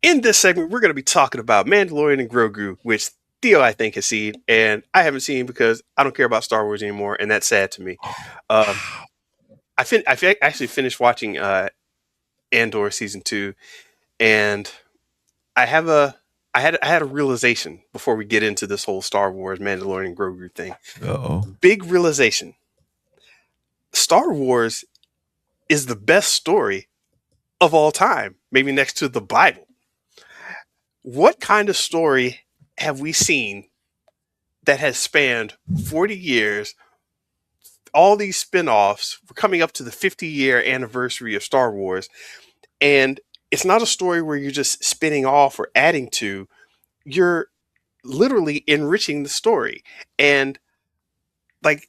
In this segment, we're going to be talking about Mandalorian and Grogu, which Theo, I think, has seen, and I haven't seen because I don't care about Star Wars anymore, and that's sad to me. Um, actually finished watching Andor season 2, and I have a I had a realization before we get into this whole Star Wars Mandalorian and Grogu thing. Uh-oh. Big realization: Star Wars is the best story of all time, maybe next to the Bible. What kind of story have we seen that has spanned 40 years, all these spin-offs? We're coming up to the 50-year anniversary of Star Wars, and it's not a story where you're just spinning off or adding to. You're literally enriching the story. And like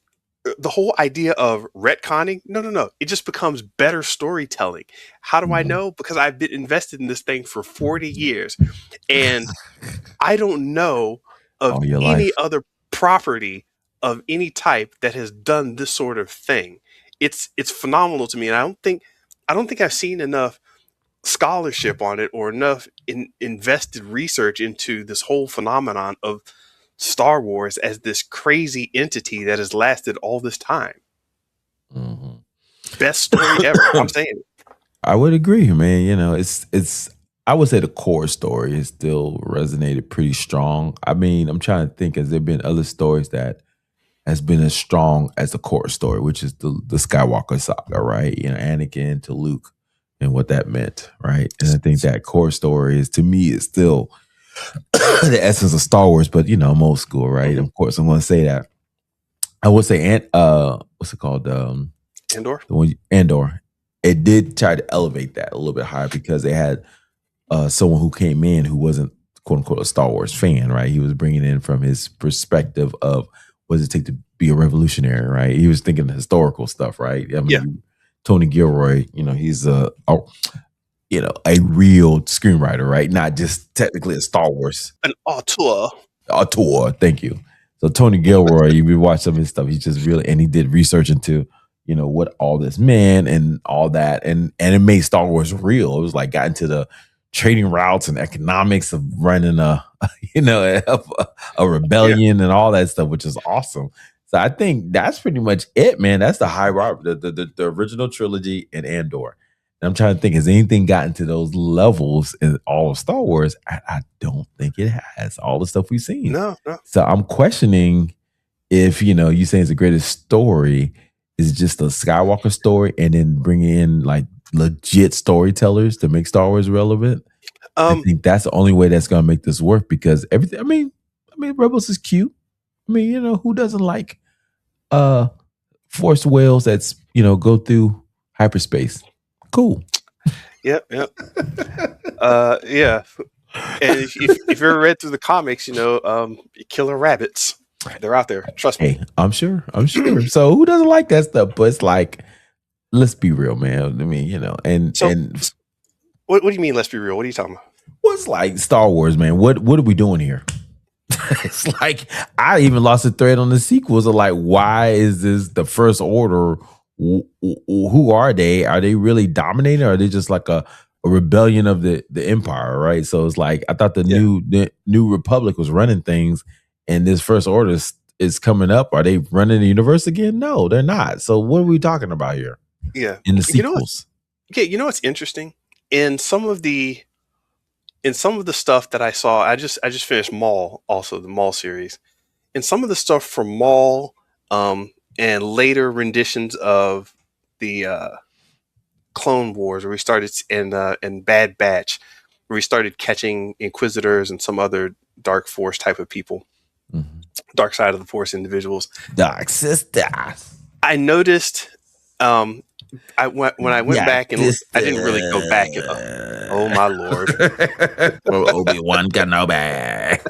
the whole idea of retconning, no. It just becomes better storytelling. How do I Mhm. know? Because I've been invested in this thing for 40 years. And I don't know of All your any life. other property of any type that has done this sort of thing. It's phenomenal to me, and I don't think I've seen enough scholarship on it or enough invested research into this whole phenomenon of Star Wars as this crazy entity that has lasted all this time. Mhm. Best story ever. I'm saying it. I would agree, man. It's I would say the core story has still resonated pretty strong. I mean, I'm trying to think, has there been other stories that has been as strong as the core story, which is the Skywalker saga, right? Anakin to Luke and what that meant, right? And I think that core story is, to me, is still the essence of Star Wars, but I'm old school, right? Mhm. Of course, I'm gonna say that. I would say what's it called? Andor. The one Andor. It did try to elevate that a little bit higher because they had someone who came in who wasn't quote unquote a Star Wars fan, right? He was bringing in from his perspective of what does it take to be a revolutionary, right? He was thinking historical stuff, right? I Yeah. mean, Tony Gilroy, he's a real screenwriter, right? Not just technically a Star Wars An auteur. auteur. Thank you. So Tony Gilroy, you watch some of his stuff. He's just really, and he did research into what all this meant and all that, and it made Star Wars real. It was like got into the trading routes and economics of running a Yeah. rebellion and all that stuff, which is awesome. So I think that's pretty much it, man. That's the high rock, the original trilogy and Andor. And I'm trying to think, has anything gotten to those levels in all of Star Wars? I don't think it has. All the stuff we've seen. No, no. So I'm questioning if you saying it's the greatest story is just a Skywalker story, and then bringing in like legit storytellers to make Star Wars relevant. I Um, think that's the only way that's going to make this work because everything. I mean, Rebels is cute. I mean, who doesn't like uh force whales that's go through hyperspace? Cool. yep. Yeah. And if you ever read through the comics, killer rabbits, they're out there. Trust me. Hey, I'm sure. I'm sure. So who doesn't like that stuff? But it's like, let's be real, man. I mean, and So, what do you mean? Let's be real. What are you talking about? what's like Star Wars, man? What are we doing here? It's like I even lost a thread on the sequels of like, why is this the First Order? Who are they? Are they really dominating? Or are they just like a rebellion of the Empire? Right. So it's like I thought Yeah, the new Republic was running things, and this First Order is coming up. Are they running the universe again? No, they're not. So what are we talking about here yeah. in the You know what? sequels? Okay, you know what's interesting? In some of the in some of the stuff that I saw, I just finished Maul, also the Maul series. In some of the stuff from Maul, and later renditions of the Clone Wars, where we started in Bad Batch, where we started catching Inquisitors and some other Dark Force type of people, Mhm. Dark Side of the Force individuals. Dark sisters. I noticed, um, when I went Dark back and I didn't really go back. Oh sister. my lord! From Obi-Wan Kenobi.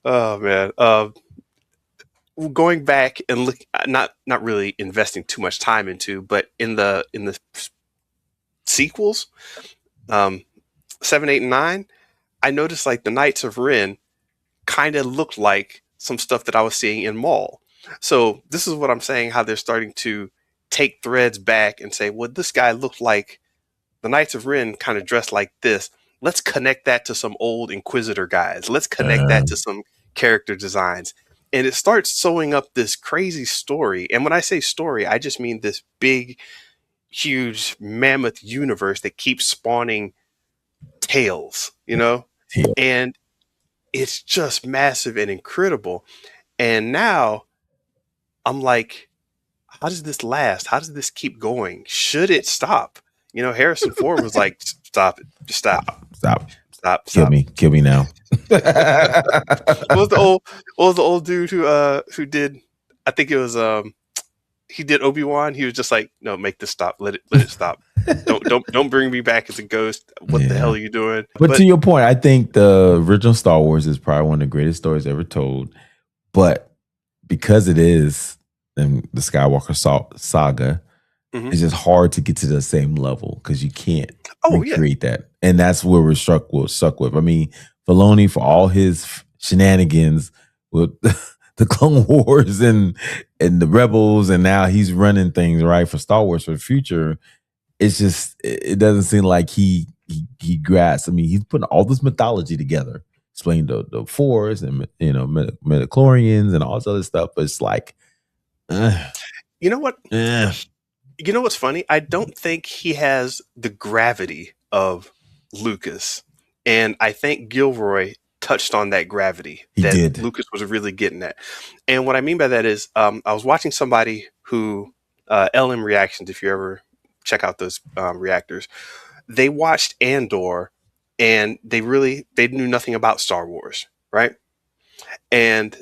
Oh man! Going back and look, not really investing too much time into, but in the sequels, um, 7, 8, and 9, I noticed like the Knights of Ren kind of looked like some stuff that I was seeing in Maul. So this is what I'm saying: how they're starting to take threads back and say, "Well, this guy looked like the Knights of Ren kind of dress like this. Let's connect that to some old Inquisitor guys. Let's connect that to some character designs. And it starts sewing up this crazy story. And when I say story, I just mean this big, huge, mammoth universe that keeps spawning tales, you know? Yeah. And it's just massive and incredible. And now I'm like, how does this last? How does this keep going? Should it stop? You know, Harrison Ford was like, stop it. Just stop. Stop. Stop. Kill Stop. me. Kill me now. What was the old what was the old dude who did, I think it was he did Obi-Wan. He was just like, no, make this stop. Let it stop. Don't bring me back as a ghost. What the hell are you doing? But to your point, I think the original Star Wars is probably one of the greatest stories ever told. But because it is in the Skywalker saga, it's just hard to get to the same level because you can't recreate that. And that's where we're stuck with. I mean, Filoni, for all his shenanigans with the Clone Wars and the Rebels, and now he's running things right for Star Wars for the future. It's just, it doesn't seem like he grasps. I mean, he's putting all this mythology together, explaining the Force and midichlorians and all this other stuff. But it's like, you know what? You know what's funny? I don't think he has the gravity of Lucas, and I think Gilroy touched on that gravity that Lucas was really getting at. And what I mean by that is, I was watching somebody who LM Reactions, if you ever check out those reactors, they watched Andor, and they knew nothing about Star Wars, right? And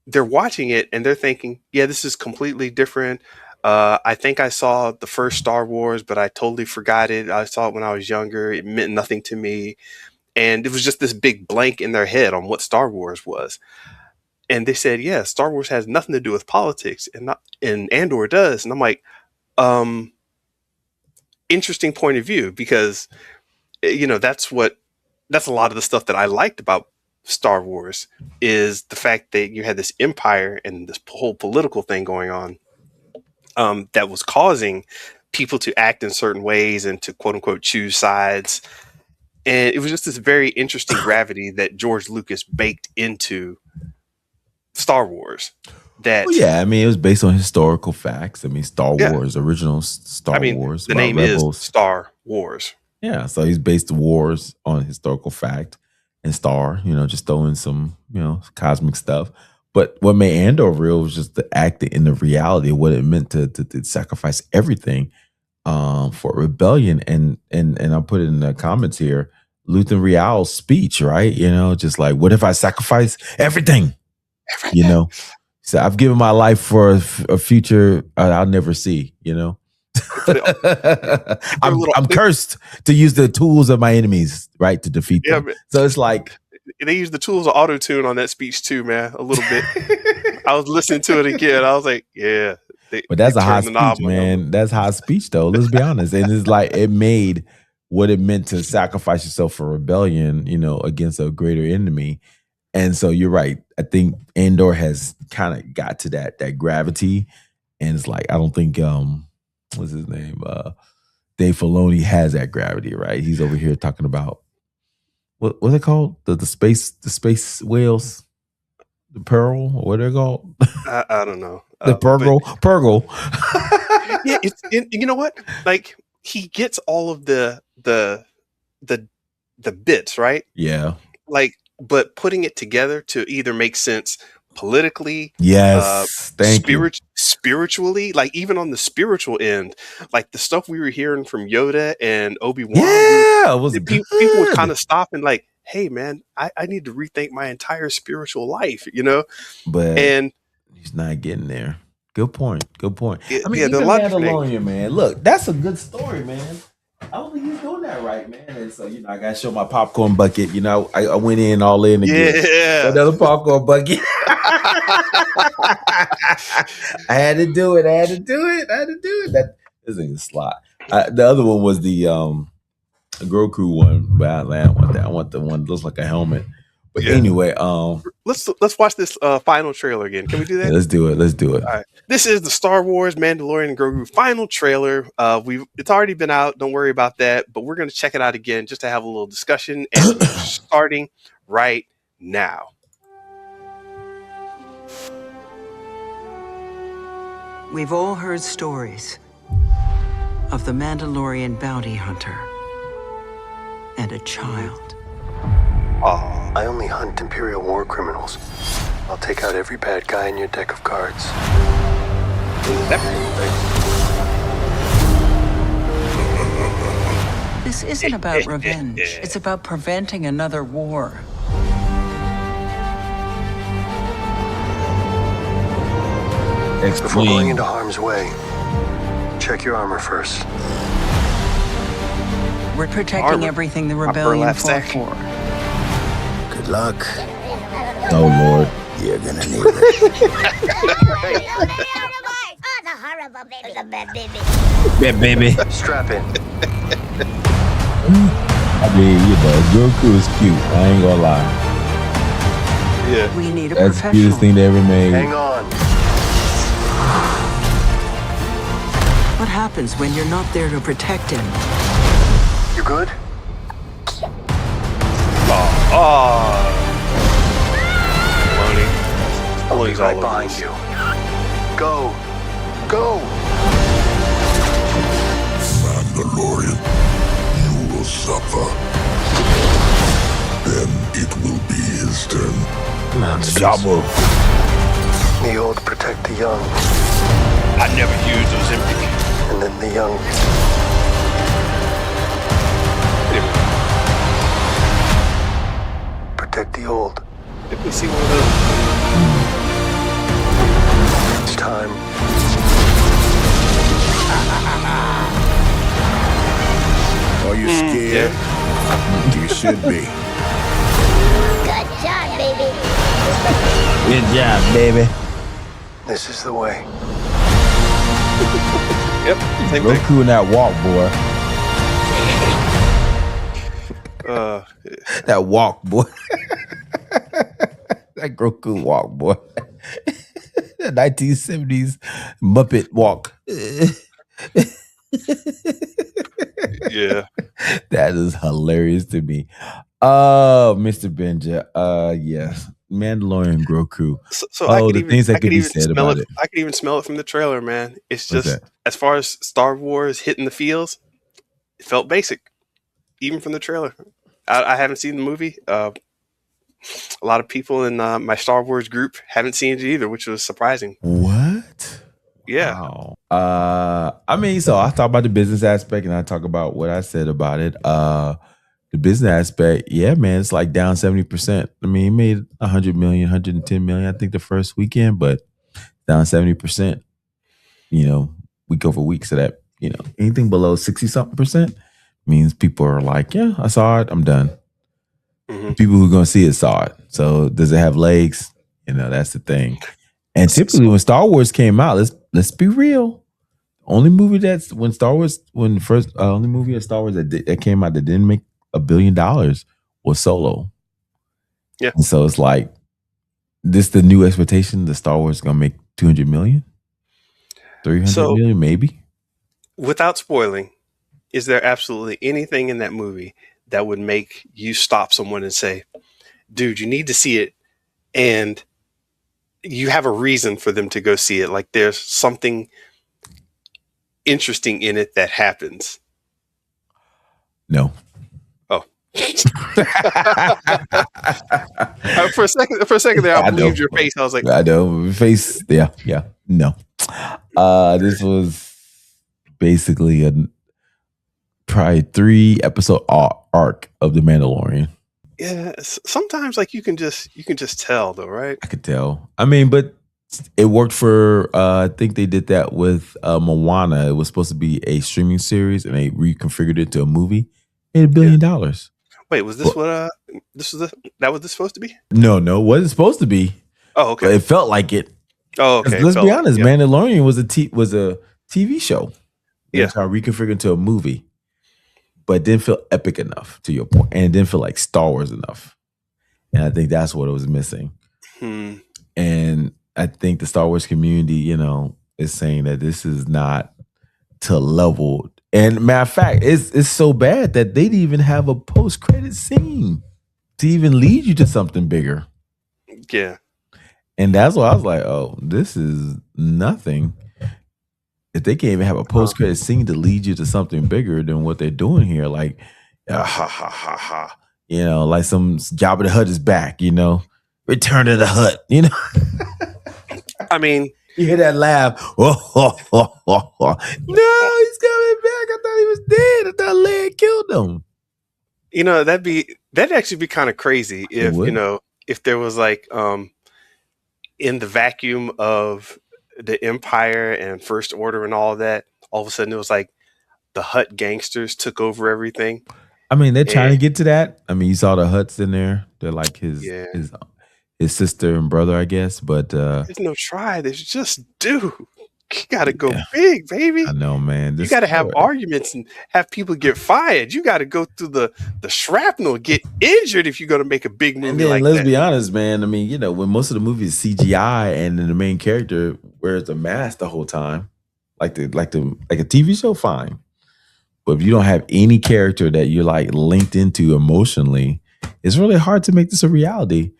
they're watching it and they're thinking, yeah, this is completely different. I think I saw the first Star Wars, but I totally forgot it. I saw it when I was younger. It meant nothing to me. And it was just this big blank in their head on what Star Wars was. And they said, yeah, Star Wars has nothing to do with politics, and Andor does. And I'm like, interesting point of view, because, you know, that's a lot of the stuff that I liked about Star Wars, is the fact that you had this empire and this whole political thing going on, that was causing people to act in certain ways and to quote unquote choose sides. And it was just this very interesting gravity that George Lucas baked into Star Wars. I mean, it was based on historical facts. I mean, Star Wars, original Star Wars. The name Rebels. Is Star Wars. Yeah, so he's based the wars on historical fact, and Star, you know, just throwing some, you know, cosmic stuff. But what made Andor real was just the acting in the reality of what it meant to sacrifice everything for rebellion. And I'll put it in the comments here, Luthen Real's speech, right? You know, just like, what if I sacrifice everything? You know, so I've given my life for a future I'll never see, you know. I'm cursed to use the tools of my enemies, right, to defeat them. So it's like, they use the tools of auto-tune on that speech too, man, a little bit. I was listening to it again. I was like, yeah. But that's a hot speech, man. That's hot speech, though. Let's be honest. And it's like, it made what it meant to sacrifice yourself for rebellion, you know, against a greater enemy. And so you're right. I think Andor has kind of got to that gravity. And it's like, I don't think, what's his name? Dave Filoni has that gravity, right? He's over here talking about, what's it called? The space whales? The Pearl? Or what are they called? I don't know. The Purgle. Yeah, you know what? Like, he gets all of the bits, right? Yeah. Like, but putting it together to either make sense politically, spiritually, like even on the spiritual end, like the stuff we were hearing from Yoda and Obi-Wan, it was people would kind of stop and like, hey man, I need to rethink my entire spiritual life, you know. And he's not getting there. Good point. I mean, even Mandalorian, man. Look, that's a good story, man. I don't think he's doing that right, man. And so, you know, I got to show my popcorn bucket. You know, I went in all in again. Yeah. Another popcorn bucket. I had to do it. That isn't a slot. The other one was the Grogu one, but I don't want that. I want the one that looks like a helmet. But Yeah. anyway, Let's watch this final trailer again. Can we do that? yeah, let's do it. Let's do it. All right. This is the Star Wars Mandalorian and Grogu final trailer. It's already been out. Don't worry about that. But we're going to check it out again just to have a little discussion, and we're starting right now. We've all heard stories of the Mandalorian bounty hunter and a child. I only hunt Imperial war criminals. I'll take out every bad guy in your deck of cards. This isn't about revenge. It's about preventing another war. Before going into harm's way, check your armor first. We're protecting Armor. everything the burlap rebellion fought sack. for. Good luck. Oh Lord. You're gonna need it. Oh, the horrible baby. The bad baby. Yeah, baby. Strap in. I mean, Goku is cute. I ain't gonna lie. Yeah. We need a That's the professional. cutest thing they ever made. Hang on. What happens when you're not there to protect him? You good? I'll be Filoni's right all over behind this. you. Go. Go. Mandalorian, you will suffer. Then it will be his turn. Jabba. The old protect the young, I never used those empty. and then the young. Protect the old. Did we see one of those? It's time. Are you scared? You should be. Good job, baby. Good job, baby. This is the way. Yep. Same thing. Goku in that walk, boy. That walk, boy. That Goku walk, boy. 1970s Muppet walk. Yeah. That is hilarious to me. Mr. Benja. Yes. Mandalorian Grogu. So I could the even, things that I could be even said smell about it. it. I could even smell it from the trailer, man. It's What's just that? as far as Star Wars hitting the fields, it felt basic, even from the trailer. I haven't seen the movie. A lot of people in my Star Wars group haven't seen it either, which was surprising. What? Yeah. Wow. I mean, so I talk about the business aspect and I talk about what I said about it. The business aspect, yeah, man, it's like down 70%. I mean, it made 100 million, 110 million, I think, the first weekend, but down 70%, week over week. So that, anything below 60 something percent means people are like, yeah, I saw it, I'm done. Mhm. People who are going to see it saw it. So does it have legs? That's the thing. And So- typically when Star Wars came out, let's be real. Only movie the only movie of Star Wars that came out that didn't make $1 billion was Solo. Yeah. And so it's like, this the new expectation that Star Wars is gonna make 200 million, 300 So- million, maybe. Without spoiling, is there absolutely anything in that movie that would make you stop someone and say, dude, you need to see it, and you have a reason for them to go see it? Like there's something interesting in it that happens. No. Oh. For a second there, I I know. believed your face. I was like, I know. Face, yeah. No. This was basically a probably 3-episode arc of The Mandalorian. yeah. Sometimes like you can just tell though, right? I could tell. I mean, but it worked for I think they did that with Moana. It was supposed to be a streaming series and they reconfigured it to a movie. Made $1 billion. Wait, was this what this was that was this supposed to be? No, it wasn't supposed to be. Oh, But okay. it felt like it. Oh, 'Cause okay. let's Felt be like- honest, yeah. Mandalorian was a TV show. They Yeah. tried to reconfigure into a movie, but it didn't feel epic enough, to your point, and it didn't feel like Star Wars enough. And I think that's what it was missing. And I think the Star Wars community, you know, is saying that this is not to level. And matter of fact, it's so bad that they didn't even have a post-credit scene to even lead you to something bigger. Yeah. And that's why I was like, oh, this is nothing. If they can't even have a post-credit scene to lead you to something bigger than what they're doing here, like, ha ha ha ha. You know, like some Jabba the Hutt is back, you know. Return to the Hut, you know. I mean, you hear that laugh. No, he's coming back. I thought he was dead. I thought Leia killed him. You know, that'd actually be kind of crazy if, you know, if there was like in the vacuum of the Empire and First Order and all of that, all of a sudden it was like the Hutt gangsters took over everything. I mean, they're trying to get to that. I mean, you saw the Hutts in there. They're like his sister and brother, I guess. But there's no try. There's just do. You gotta go big, baby. I know, man. You gotta have arguments and have people get fired. You gotta go through the shrapnel, get injured if you're gonna make a big movie. And then like let's that. be honest, man. I mean, you know, when most of the movies is CGI and then the main character wears the mask the whole time, like a TV show, fine. But if you don't have any character that you're like linked into emotionally, it's really hard to make this a reality.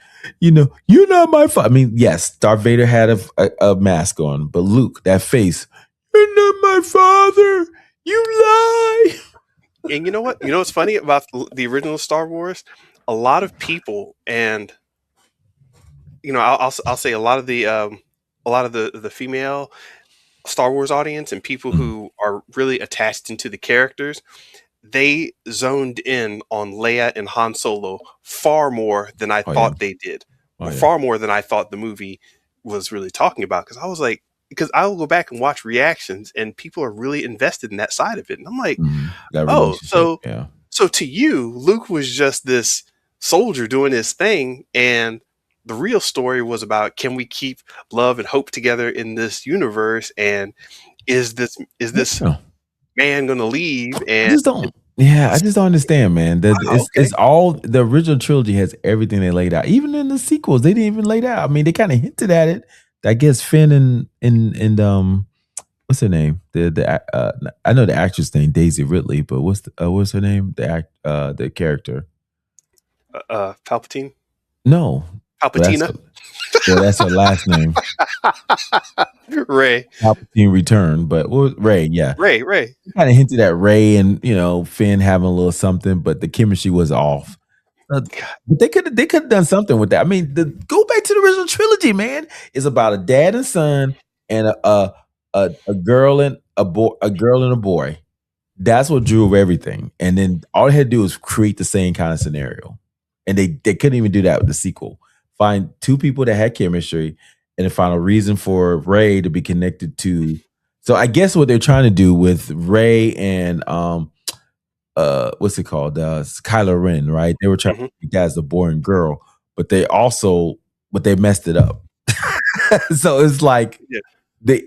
You know, you're not my father. I mean, yes, Darth Vader had a mask on, but Luke, that face, you're not my father. You lie. And you know what? You know what's funny about the original Star Wars? A lot of people, and you know, I'll say a lot of the female Star Wars audience and people who are really attached into the characters, they zoned in on Leia and Han Solo far more than I thought they did. Far more than I thought the movie was really talking about. Because I was like, because I will go back and watch reactions and people are really invested in that side of it. And I'm like, so to you, Luke was just this soldier doing his thing, and the real story was about, can we keep love and hope together in this universe? And is this man going to leave? And I just don't understand, man. It's all the original trilogy has everything they laid out. Even in the sequels, they didn't even lay it out. I mean, they kind of hinted at it. I guess Finn and what's her name? I know the actress name Daisy Ridley, but what's her name? The character. Palpatine. No, Palpatina. That's her last name. Ray. Palpatine returned, but Ray, yeah. Ray. Kind of hinted at Ray and, you know, Finn having a little something, but the chemistry was off. But they could have done something with that. I mean, go back to the original trilogy, man. It's about a dad and son and a girl and a boy. That's what drew everything. And then all they had to do was create the same kind of scenario. And they couldn't even do that with the sequel. Find two people that had chemistry and then find a reason for Ray to be connected to. So I guess what they're trying to do with Ray and what's it called? Kylo Ren, right? They were trying to make that as a boy and girl, but they messed it up. So it's like they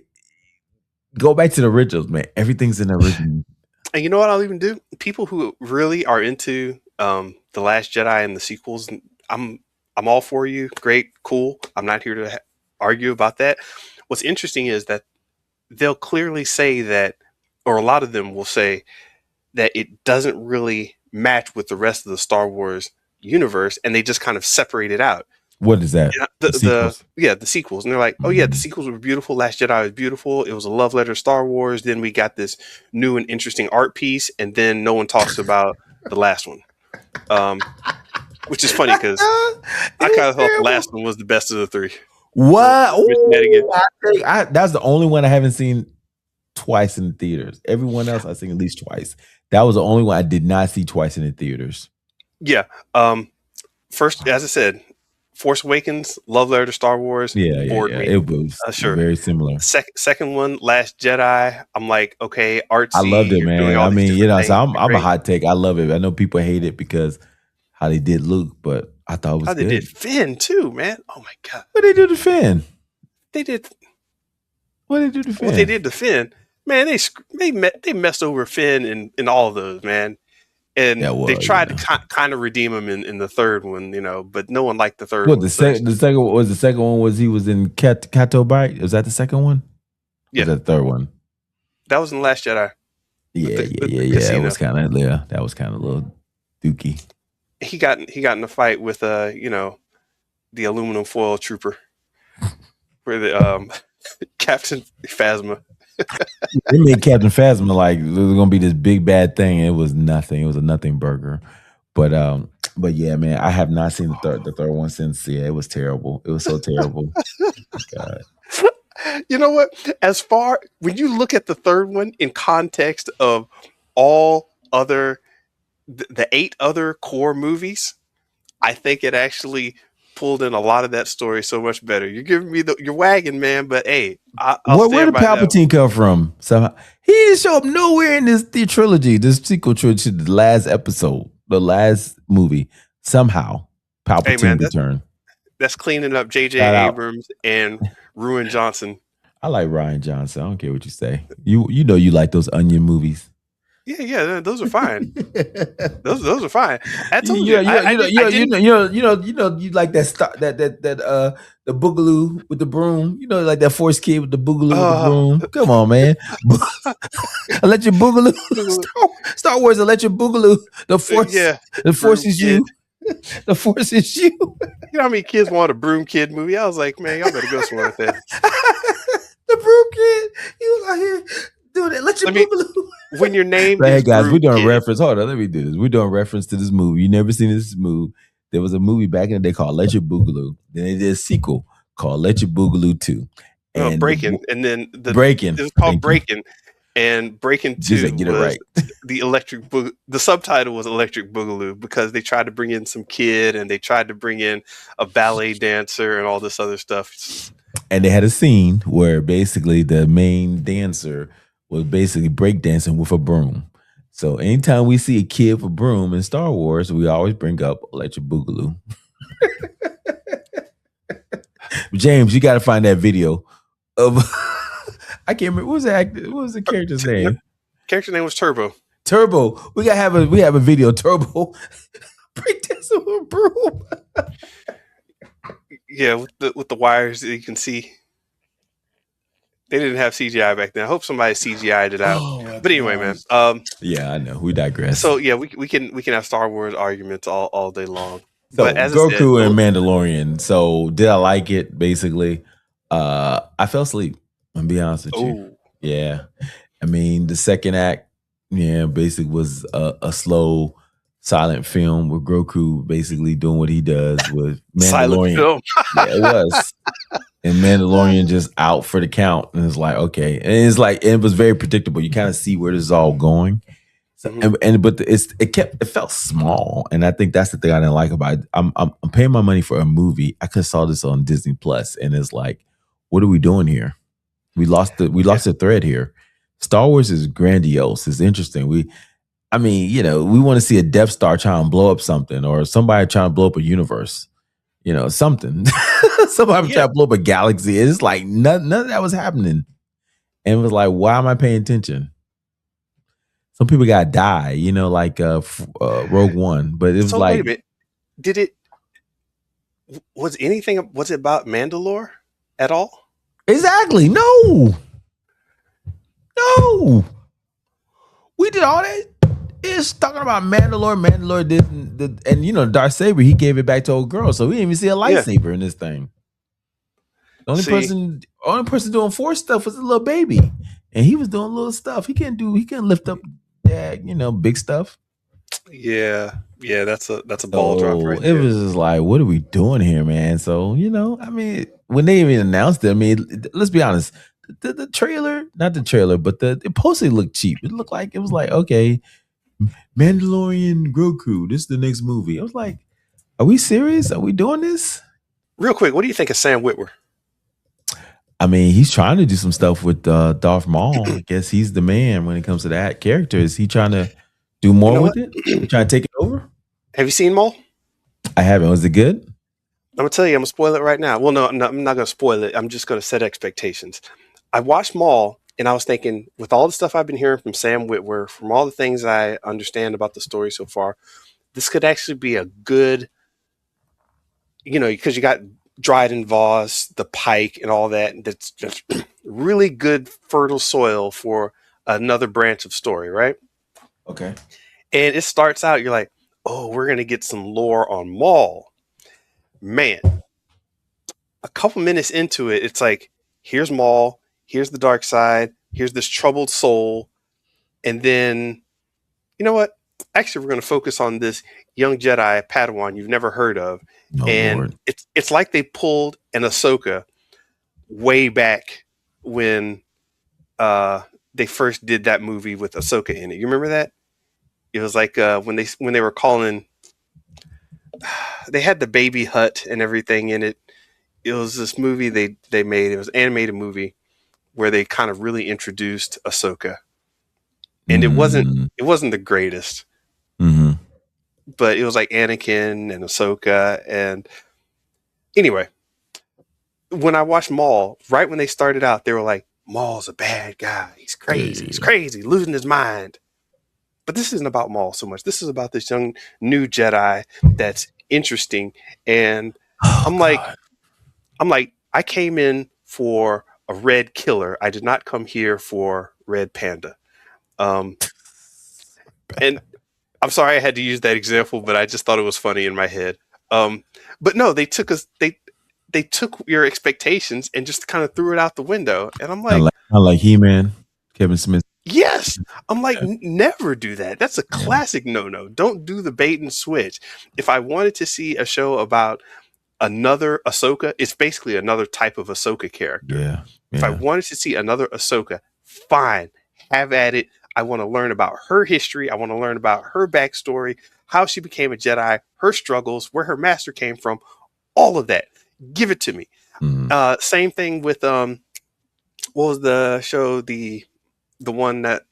go back to the originals, man. Everything's in the original. And you know what I'll even do? People who really are into The Last Jedi and the sequels, I'm all for you. Great, cool. I'm not here to argue about that. What's interesting is that they'll clearly say that, or a lot of them will say that it doesn't really match with the rest of the Star Wars universe, and they just kind of separate it out. What is that? The sequels. And they're like, oh yeah, the sequels were beautiful. Last Jedi was beautiful. It was a love letter to Star Wars. Then we got this new and interesting art piece, and then no one talks about the last one. Which is funny because I kind of thought the last one was the best of the three. What? That's the only one I haven't seen twice in the theaters. Everyone else I've seen at least twice. That was the only one I did not see twice in the theaters. Yeah. First, as I said, Force Awakens, love letter to Star Wars. Yeah. It was very similar. Second one, Last Jedi. I'm like, okay, artsy. I loved it, man. I mean, you know, so I'm a hot take. I love it. I know people hate it because how they did Luke, but I thought it was how good. They did Finn too, man. Oh my god. What they do to Finn? They did. What they do to Finn? What they did to Finn, man. They messed over Finn in all of those, man. And That they was, tried to kind of redeem him in the third one, but no one liked the third What one. the second one was he was in Cato Bite? Was that the second one? Yeah, was that the third one? That was in the Last Jedi. Yeah. Casino. It was kind of that was kind of a little dookie. He got in a fight with the aluminum foil trooper, where the Captain Phasma. They made Captain Phasma like it was gonna be this big bad thing. And it was nothing. It was a nothing burger. But yeah, man, I have not seen the third one since. Yeah, it was terrible. It was so terrible. God. You know what? When you look at the third one in context of all other the 8 other core movies, I think it actually pulled in a lot of that story so much better. You're giving me your wagon, man, but hey, Where did Palpatine come from? Somehow he didn't show up nowhere in this trilogy, this sequel trilogy, the last episode, the last movie. Somehow Palpatine returned. That's cleaning up J.J. Abrams and Ruin Johnson. I like Ryan Johnson. I don't care what you say. You know you like those Onion movies. Yeah, those are fine. those are fine. I told you like that the Boogaloo with the broom. You know, like that Force kid with the Boogaloo with the broom. Come on, man. Electric Boogaloo. Star Wars Electric Boogaloo. The Force. Yeah. The Force is you. The Force is you. You know how many kids want a Broom Kid movie? I was like, man, y'all better go somewhere with that. The Broom Kid. He was out here doing Electric Boogaloo. When your name hey is guys, Broom we're doing Kid. reference. Hold on, let me do this. We're doing reference to this movie. You never seen this movie. There was a movie back in the day called Electric Boogaloo. Then they did a sequel called Electric Boogaloo 2. And Breaking. And then Breaking. It was called Breaking. And Breaking 2 get was it right. the Electric Boogaloo. The subtitle was Electric Boogaloo because they tried to bring in some kid and they tried to bring in a ballet dancer and all this other stuff. And they had a scene where basically the main dancer was basically breakdancing with a broom. So anytime we see a kid with a broom in Star Wars, we always bring up Electric Boogaloo. James, you got to find that video of I can't remember what was the character's name. Character name was Turbo. Turbo. We have a video. Turbo breakdancing with a broom. Yeah, with the wires that you can see. They didn't have CGI back then. I hope somebody CGI'd it out. But anyway, man. Yeah, I know. We digress. So yeah, we can have Star Wars arguments all day long. So but as Goku and Mandalorian. So did I like it? Basically, I fell asleep. I'm be honest with you. Yeah, I mean the second act, basically was a slow, silent film with Goku basically doing what he does with Mandalorian. Silent film. Yeah, it was. And Mandalorian just out for the count, and it's like okay, and it's like it was very predictable. You kind of see where this is all going, so, but it felt small, and I think that's the thing I didn't like about it. I'm paying my money for a movie. I could have saw this on Disney Plus, and it's like, what are we doing here? We lost the thread here. Star Wars is grandiose. It's interesting. We want to see a Death Star trying to blow up something, or somebody trying to blow up a universe. Something. Somebody trying to blow up a galaxy. It's like none of that was happening. And it was like, why am I paying attention? Some people got to die, like Rogue One. But it was like, wait a minute. Was it about Mandalore at all? Exactly. No. We did all that. It's talking about Mandalore. Mandalore did, and Darth Saber, he gave it back to old girl, so we didn't even see a lightsaber in this thing. The only person doing Force stuff was a little baby, and he was doing little stuff. He can't lift up that, big stuff. Yeah, that's a ball drop right there. It was just like, what are we doing here, man? So when they even announced it, let's be honest, the trailer, not the trailer, but the poster looked cheap. It looked like it was like, okay, Mandalorian Grogu, this is the next movie. I was like, are we serious? Are we doing this? Real quick, what do you think of Sam Witwer? I mean, he's trying to do some stuff with Darth Maul. I guess he's the man when it comes to that character. Is he trying to do more with it? Trying to take it over? Have you seen Maul? I haven't. Was it good? I'm going to tell you, I'm going to spoil it right now. Well, no, I'm not going to spoil it. I'm just going to set expectations. I watched Maul, And I was thinking, with all the stuff I've been hearing from Sam Witwer, from all the things I understand about the story so far, this could actually be a good, because you got Dryden Voss, the Pike, and all that. And that's just really good, fertile soil for another branch of story, right? Okay. And it starts out, you're like, oh, we're going to get some lore on Maul. Man, a couple minutes into it, it's like, here's Maul, here's the dark side, here's this troubled soul, and then, you know what? Actually, we're going to focus on this young Jedi Padawan you've never heard of, Oh and Lord. it's like they pulled an Ahsoka way back when they first did that movie with Ahsoka in it. You remember that? It was like when they were calling, they had the baby hut and everything in it. It was this movie they made. It was an animated movie where they kind of really introduced Ahsoka, and it wasn't the greatest, Mm-hmm. but it was like Anakin and Ahsoka. And anyway, when I watched Maul, right when they started out, they were like, Maul's a bad guy. He's crazy. He's crazy, losing his mind. But this isn't about Maul so much. This is about this young new Jedi that's interesting. And I'm like, I came in for a red killer. I did not come here for red panda. And I'm sorry I had to use that example, but I just thought it was funny in my head. But no, they took your expectations and just kind of threw it out the window. And I'm like, I like He-Man, Kevin Smith. yes. I'm like, never do that. That's a classic no-no. Don't do the bait and switch. If I wanted to see a show about another Ahsoka, it's basically another type of Ahsoka character. Yeah. If I wanted to see another Ahsoka, fine, have at it. I want to learn about her history. I want to learn about her backstory, how she became a Jedi, her struggles, where her master came from, all of that. Give it to me. Mm-hmm. Same thing with what was the show, the one that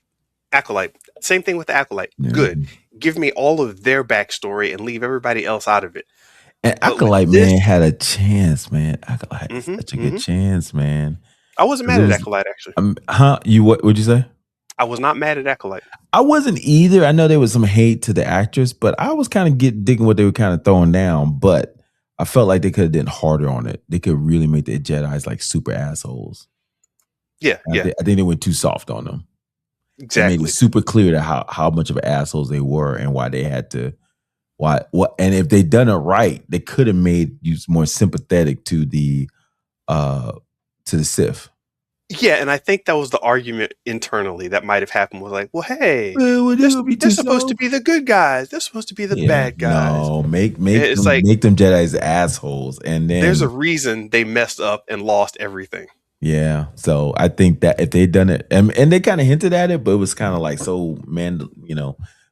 Acolyte. Same thing with the Acolyte. Yeah. Good. Give me all of their backstory and leave everybody else out of it. And Acolyte, man, had a chance, man. Acolyte had such a good chance, man. I wasn't mad at Acolyte, actually. What'd you say? I was not mad at Acolyte. I wasn't either. I know there was some hate to the actress, but I was kind of digging what they were kind of throwing down. But I felt like they could have done harder on it. They could really make the Jedis like super assholes. Yeah, I think they went too soft on them. Exactly. They made it super clear to how much of assholes they were and why they had to. And if they done it right, they could have made you more sympathetic to the Sith. Yeah, and I think that was the argument internally that might have happened. Was like, well, hey, they're supposed to be the good guys. They're supposed to be the bad guys. No, make them Jedi's assholes, and then there's a reason they messed up and lost everything. Yeah, so I think that if they done it, and they kind of hinted at it, but it was kind of like so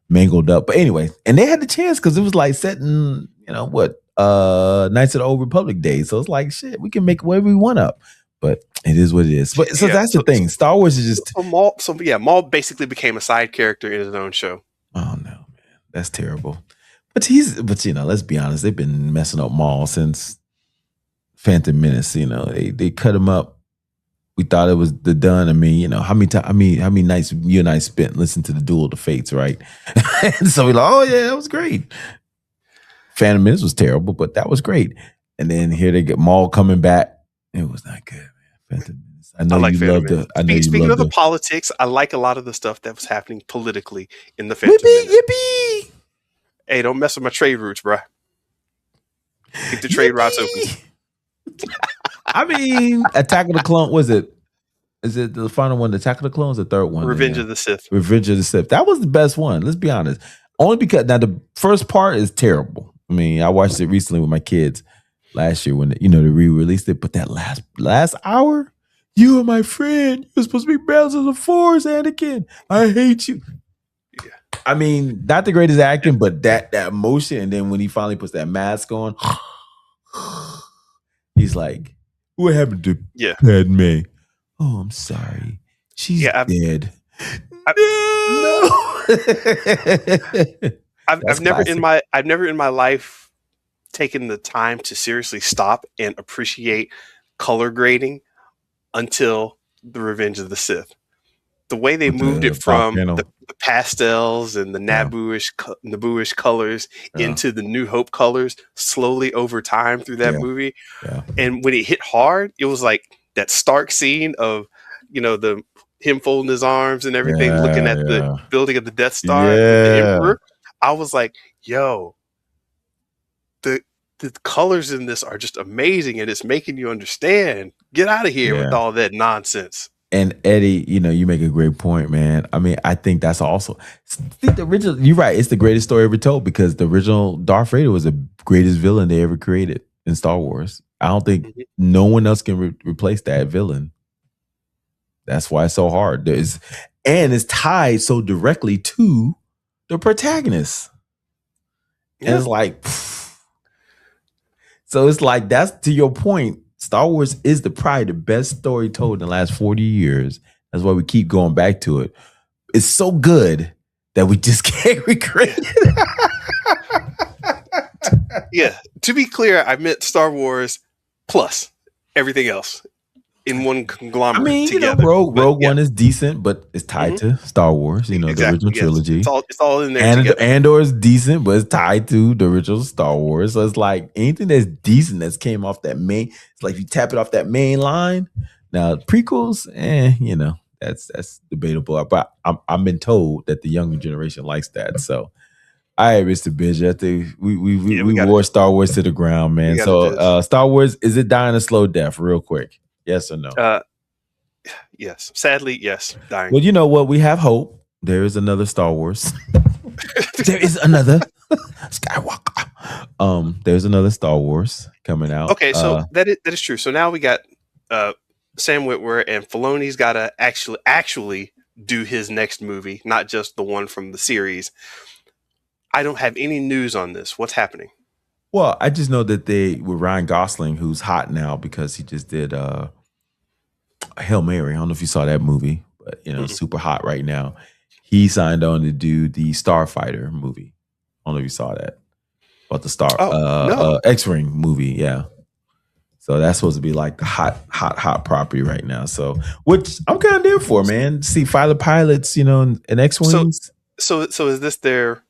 mangled up. But anyway, and they had the chance because it was like setting, Knights of the Old Republic days. So it's like shit, we can make whatever we want up. But it is what it is. But so that's the thing. Star Wars is just Maul basically became a side character in his own show. Oh no, man, that's terrible. But let's be honest, they've been messing up Maul since Phantom Menace. They cut him up. We thought it was the done. I mean, how many nights you and I spent listening to the Duel of the Fates, right? And so we're like, oh yeah, that was great. Phantom Menace was terrible, but that was great. And then here they get Maul coming back. It was not good, man. Phantom Menace. I know you loved it. Speaking of the politics, I like a lot of the stuff that was happening politically in the Phantom Menace. Yippee! Hey, don't mess with my trade routes, bruh. Keep the trade routes open. I mean, Attack of the Clone, was it? Is it the final one? Attack of the Clones, the third one? Revenge of the Sith. Revenge of the Sith. That was the best one. Let's be honest. Only because now the first part is terrible. I mean, I watched it recently with my kids last year when they re-released it. But that last hour, you are my friend. You're supposed to be balance of the Force, Anakin. I hate you. Yeah. I mean, not the greatest acting, but that emotion. And then when he finally puts that mask on, he's like, "What happened to Padme? Oh, I'm sorry. She's dead." I've never in my life taken the time to seriously stop and appreciate color grading until the Revenge of the Sith. the way they With moved it the top from panel. the pastels and the Yeah. Nabooish colors Yeah. into the New Hope colors slowly over time through that Yeah. movie. Yeah. And when it hit hard, it was like that Stark scene of, the him folding his arms and everything, looking at the building of the Death Star with the Emperor. I was like, yo, the colors in this are just amazing, and it's making you understand. Get out of here with all that nonsense. And Eddie, you make a great point, man. I mean, I think that's also the original. You're right. It's the greatest story ever told because the original Darth Vader was the greatest villain they ever created in Star Wars. I don't think no one else can replace that villain. That's why it's so hard. And it's tied so directly to the protagonist. Yeah. And it's like, so it's like, that's to your point. Star Wars is probably the best story told in the last 40 years. That's why we keep going back to it. It's so good that we just can't recreate it. Yeah. To be clear, I meant Star Wars plus everything else in one conglomerate. I mean, together. Rogue One is decent, but it's tied to Star Wars, the original trilogy. It's all in there. And Andor is decent, but it's tied to the original Star Wars. So it's like anything that's decent that's came off that main. It's like you tap it off that main line. Now prequels, that's debatable. But I've been told that the younger generation likes that. So, all right, Mr. Benja, I think we wore Star Wars to the ground, man. So Star Wars, is it dying a slow death? Real quick, yes or no? Yes. Sadly, yes. Dying. Well, you know what? We have hope. There is another Star Wars. There is another Skywalker. There's another Star Wars coming out. Okay, so that is true. So now we got Sam Witwer, and Filoni's got to actually do his next movie, not just the one from the series. I don't have any news on this. What's happening? Well, I just know that with Ryan Gosling, who's hot now because he just did Hail Mary. I don't know if you saw that movie, but super hot right now. He signed on to do the Starfighter movie. I don't know if you saw that. About the X-Wing movie, yeah. So that's supposed to be like the hot property right now. So, which I'm kind of there for, man. See fighter pilots, and X-Wings. So is this they're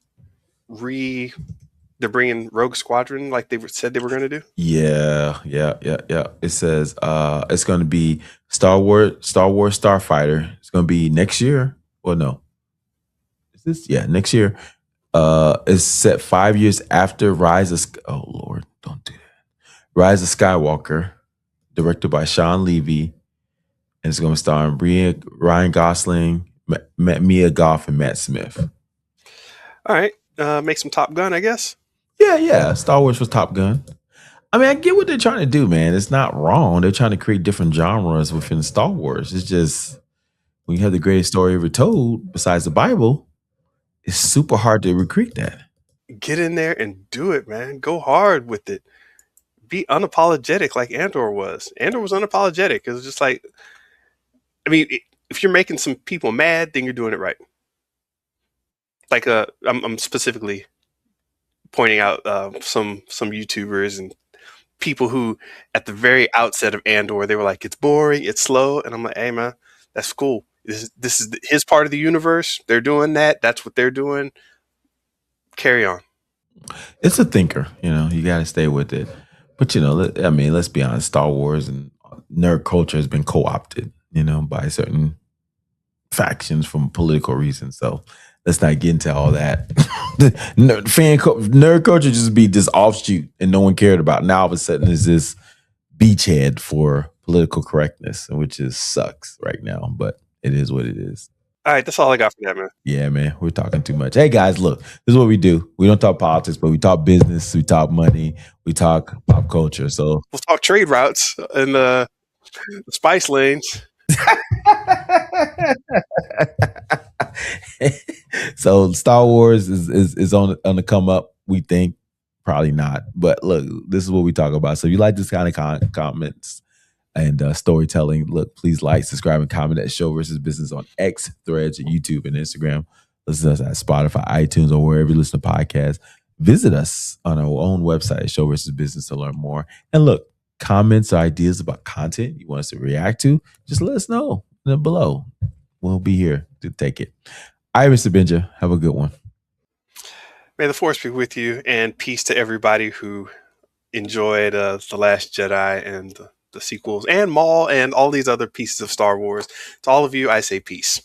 bringing Rogue Squadron like they said they were going to do? Yeah. It says it's going to be Star Wars Starfighter. It's going to be next year. Or no. Is this? Yeah, next year. It's set 5 years after Rise of... Oh, Lord, don't do that. Rise of Skywalker, directed by Sean Levy. And it's going to star Ryan Gosling, Mia Goth, and Matt Smith. All right. Make some Top Gun, I guess. Yeah. Star Wars was Top Gun. I mean, I get what they're trying to do, man. It's not wrong. They're trying to create different genres within Star Wars. It's just when you have the greatest story ever told, besides the Bible, it's super hard to recreate that. Get in there and do it, man. Go hard with it. Be unapologetic like Andor was. Andor was unapologetic. It was just like, I mean, if you're making some people mad, then you're doing it right. Like I'm specifically pointing out some YouTubers and people who at the very outset of Andor, they were like, it's boring, it's slow. And I'm like, hey man, that's cool. This is his part of the universe. They're doing that. That's what they're doing. Carry on. It's a thinker, you got to stay with it. But, I mean, let's be honest, Star Wars and nerd culture has been co-opted, by certain factions from political reasons. So let's not get into all that. Nerd culture just be this offshoot and no one cared about. Now all of a sudden is this beachhead for political correctness, which sucks right now, but it is what it is. All right, that's all I got for that, man. Yeah, man, we're talking too much. Hey, guys, look, this is what we do. We don't talk politics, but we talk business, we talk money, we talk pop culture. So we'll talk trade routes and the spice lanes. So Star Wars is on the come up. We think probably not, but look, this is what we talk about. So if you like this kind of comments and storytelling, look, please like, subscribe, and comment at Show versus Business on X, Threads, and YouTube and Instagram. Listen to us at Spotify, iTunes, or wherever you listen to podcasts. Visit us on our own website, Show versus Business, to learn more. And look, comments or ideas about content you want us to react to, just let us know below. we'll be here to take it. All right, Mr. Benja, have a good one. May the force be with you, and peace to everybody who enjoyed The Last Jedi and the sequels and Maul and all these other pieces of Star Wars. To all of you, I say peace.